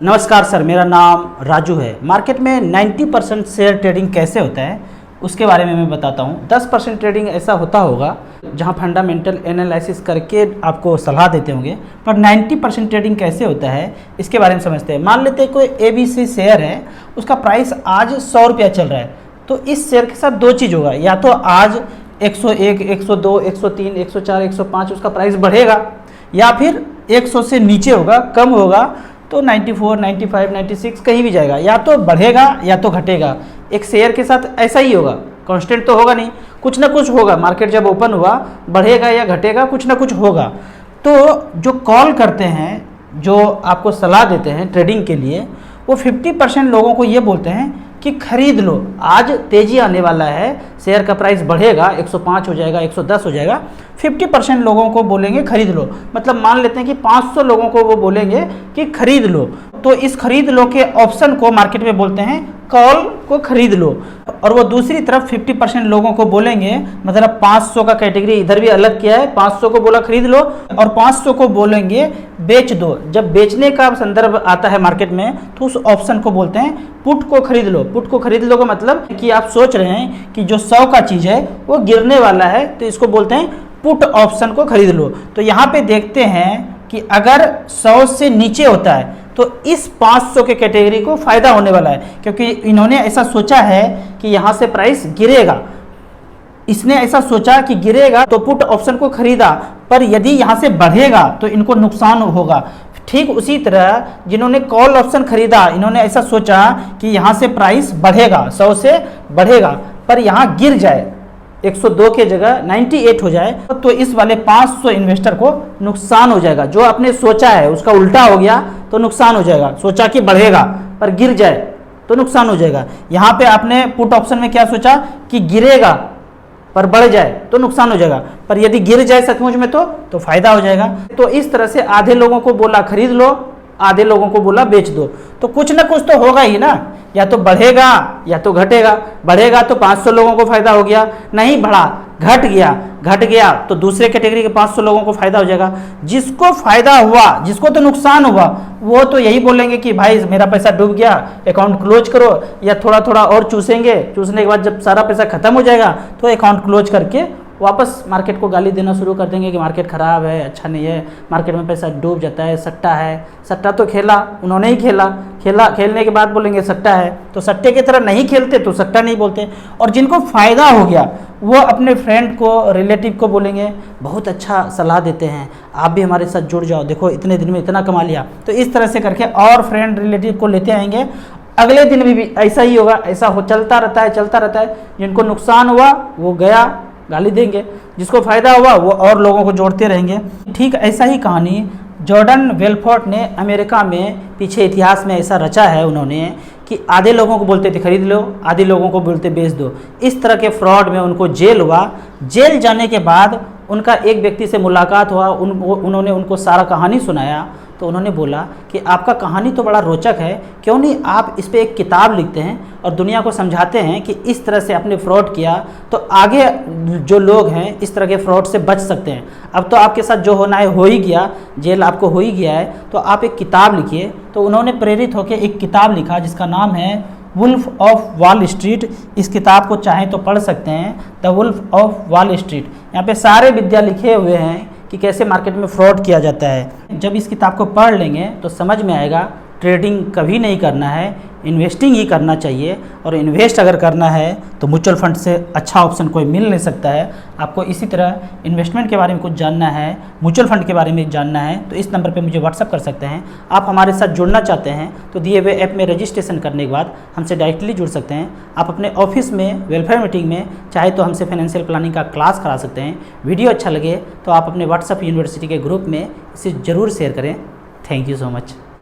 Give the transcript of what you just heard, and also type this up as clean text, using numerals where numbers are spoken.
नमस्कार सर, मेरा नाम राजू है। मार्केट में 90% शेयर ट्रेडिंग कैसे होता है उसके बारे में मैं बताता हूँ। 10% ट्रेडिंग ऐसा होता होगा जहाँ फंडामेंटल एनालिसिस करके आपको सलाह देते होंगे, पर 90% ट्रेडिंग कैसे होता है इसके बारे में समझते हैं। मान लेते हैं कोई ABC शेयर है, उसका प्राइस आज 100 रुपया चल रहा है, तो इस शेयर के साथ दो चीज़ होगा, या तो आज 101, 102, 103, 104, 105 उसका प्राइस बढ़ेगा, या फिर 100 से नीचे होगा, कम होगा तो 94, 95, 96 कहीं भी जाएगा, या तो बढ़ेगा या तो घटेगा। एक शेयर के साथ ऐसा ही होगा, कांस्टेंट तो होगा नहीं, कुछ ना कुछ होगा। मार्केट जब ओपन हुआ बढ़ेगा या घटेगा, कुछ ना कुछ होगा। तो जो कॉल करते हैं, जो आपको सलाह देते हैं ट्रेडिंग के लिए, वो 50% लोगों को ये बोलते हैं कि खरीद लो, आज तेज़ी आने वाला है, शेयर का प्राइस बढ़ेगा, 105 हो जाएगा, 110 हो जाएगा। 50% लोगों को बोलेंगे खरीद लो, मतलब मान लेते हैं कि 500 लोगों को वो बोलेंगे कि खरीद लो। तो इस खरीद लो के ऑप्शन को मार्केट में बोलते हैं कॉल को खरीद लो। और वो दूसरी तरफ 50% लोगों को बोलेंगे, मतलब 500 का कैटेगरी इधर भी अलग किया है, 500 को बोला खरीद लो और 500 को बोलेंगे बेच दो। जब बेचने का संदर्भ आता है मार्केट में तो उस ऑप्शन को बोलते हैं पुट को खरीद लो। पुट को खरीद लो का मतलब कि आप सोच रहे हैं कि जो 100 का चीज़ है वो गिरने वाला है, तो इसको बोलते हैं पुट ऑप्शन को खरीद लो। तो यहाँ पे देखते हैं कि अगर 100 से नीचे होता है तो इस 500 के कैटेगरी को फ़ायदा होने वाला है, क्योंकि इन्होंने ऐसा सोचा है कि यहाँ से प्राइस गिरेगा। इसने ऐसा सोचा कि गिरेगा तो पुट ऑप्शन को खरीदा, पर यदि यहाँ से बढ़ेगा तो इनको नुकसान होगा। ठीक उसी तरह जिन्होंने कॉल ऑप्शन खरीदा, इन्होंने ऐसा सोचा कि यहाँ से प्राइस बढ़ेगा, 100 से बढ़ेगा, पर यहाँ गिर जाए, 102 के जगह 98 हो जाए, तो इस वाले 500 इन्वेस्टर को नुकसान हो जाएगा। जो आपने सोचा है उसका उल्टा हो गया तो नुकसान हो जाएगा। सोचा कि बढ़ेगा पर गिर जाए तो नुकसान हो जाएगा। यहाँ पे आपने पुट ऑप्शन में क्या सोचा कि गिरेगा पर बढ़ जाए तो नुकसान हो जाएगा, पर यदि गिर जाए सचमुच में तो फायदा हो जाएगा। तो इस तरह से आधे लोगों को बोला खरीद लो, आधे लोगों को बोला बेच दो, तो कुछ ना कुछ तो होगा ही ना, या तो बढ़ेगा या तो घटेगा। बढ़ेगा तो 500 लोगों को फायदा हो गया, नहीं बढ़ा घट गया तो दूसरे कैटेगरी के 500 लोगों को फायदा हो जाएगा। जिसको फायदा हुआ, जिसको तो नुकसान हुआ, वो तो यही बोलेंगे कि भाई मेरा पैसा डूब गया, अकाउंट क्लोज करो, या थोड़ा थोड़ा और चूसेंगे। चूसने के बाद जब सारा पैसा खत्म हो जाएगा तो अकाउंट क्लोज करके वापस मार्केट को गाली देना शुरू कर देंगे कि मार्केट ख़राब है, अच्छा नहीं है, मार्केट में पैसा डूब जाता है, सट्टा है। सट्टा तो खेला, उन्होंने ही खेलने के बाद बोलेंगे सट्टा है, तो सट्टे की तरह नहीं खेलते तो सट्टा नहीं बोलते। और जिनको फ़ायदा हो गया वो अपने फ्रेंड को, रिलेटिव को बोलेंगे, बहुत अच्छा सलाह देते हैं, आप भी हमारे साथ जुड़ जाओ, देखो इतने दिन में इतना कमा लिया। तो इस तरह से करके और फ्रेंड रिलेटिव को लेते आएंगे। अगले दिन भी ऐसा ही होगा, ऐसा हो चलता रहता है। जिनको नुकसान हुआ वो गया, गाली देंगे, जिसको फ़ायदा हुआ वो और लोगों को जोड़ते रहेंगे। ठीक ऐसा ही कहानी जॉर्डन बेलफोर्ट ने अमेरिका में पीछे इतिहास में ऐसा रचा है उन्होंने कि आधे लोगों को बोलते थे खरीद लो, आधे लोगों को बोलते बेच दो। इस तरह के फ्रॉड में उनको जेल हुआ। जेल जाने के बाद उनका एक व्यक्ति से मुलाकात हुआ, उन्होंने उनको सारा कहानी सुनाया। तो उन्होंने बोला कि आपका कहानी तो बड़ा रोचक है, क्यों नहीं आप इस पर एक किताब लिखते हैं और दुनिया को समझाते हैं कि इस तरह से आपने फ्रॉड किया तो आगे जो लोग हैं इस तरह के फ्रॉड से बच सकते हैं। अब तो आपके साथ जो होना है हो ही गया, जेल आपको हो ही गया है, तो आप एक किताब लिखिए। तो उन्होंने प्रेरित होकर एक किताब लिखा जिसका नाम है वुल्फ ऑफ वॉल स्ट्रीट। इस किताब को चाहें तो पढ़ सकते हैं, the wolf of Wall Street. यहाँ पे सारे विद्या लिखे हुए हैं कि कैसे मार्केट में फ्रॉड किया जाता है। जब इस किताब को पढ़ लेंगे तो समझ में आएगा ट्रेडिंग कभी नहीं करना है, इन्वेस्टिंग ही करना चाहिए। और इन्वेस्ट अगर करना है तो म्यूचुअल फंड से अच्छा ऑप्शन कोई मिल नहीं सकता है। आपको इसी तरह इन्वेस्टमेंट के बारे में कुछ जानना है, म्यूचुअल फंड के बारे में जानना है, तो इस नंबर पे मुझे व्हाट्सअप कर सकते हैं। आप हमारे साथ जुड़ना चाहते हैं तो दिए हुए ऐप में रजिस्ट्रेशन करने के बाद हमसे डायरेक्टली जुड़ सकते हैं। आप अपने ऑफिस में वेलफेयर मीटिंग में चाहे तो हमसे फाइनेंशियल प्लानिंग का क्लास करा सकते हैं। वीडियो अच्छा लगे तो आप अपने व्हाट्सअप यूनिवर्सिटी के ग्रुप में इसे ज़रूर शेयर करें। Thank you so much.